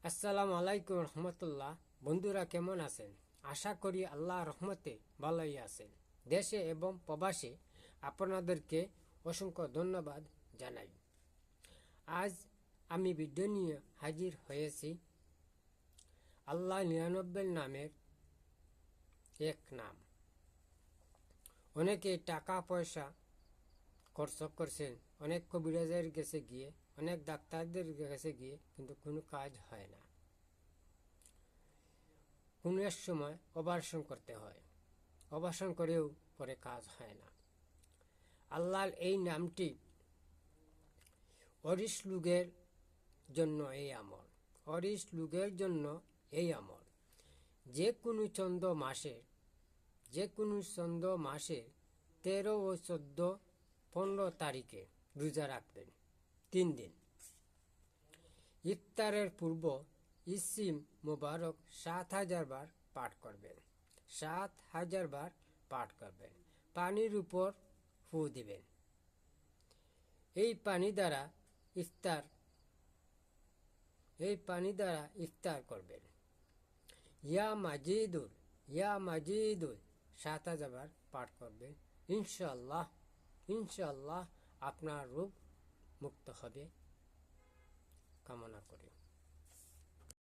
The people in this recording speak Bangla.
আসসালামু আলাইকুম রহমতুল্লাহ। বন্ধুরা কেমন আছেন? আশা করি আল্লাহ রহমতে ভালোই আছেন। দেশে এবং প্রবাসে আপনাদেরকে অসংখ্য ধন্যবাদ জানাই। আজ আমি ভিডিও নিয়ে হাজির হয়েছি আল্লাহ 99 নামের এক নাম। অনেকে টাকা পয়সা খরচ করছেন, অনেক কবিরাজের কাছে গিয়ে, অনেক ডাক্তারদের কাছে গিয়ে, কিন্তু কোনো কাজ হয় না। কোনো এক সময় অপারেশন করতে হয়, অপারেশন করেও পরে কাজ হয় না। আল্লাহর এই নামটি অরিশ লোকের জন্য এই আমল, অরিশ লোকের জন্য এই আমল। যে কোনো চন্দ্র মাসে 13 ও 14, 15 তারিখে রোজা রাখবেন 3 দিন। ইফতারের পূর্ব ইসিম মুবারক 7000 বার পাঠ করবেন, 7000 বার পাঠ করবেন। পানির উপর ফু দিবেন। এই পানি দ্বারা ইফতার করবেন। ইয়া মাজিদুল 7000 বার পাঠ করবেন। ইনশাআল্লাহ আপনার রোগ মুক্ত হবে কামনা করি।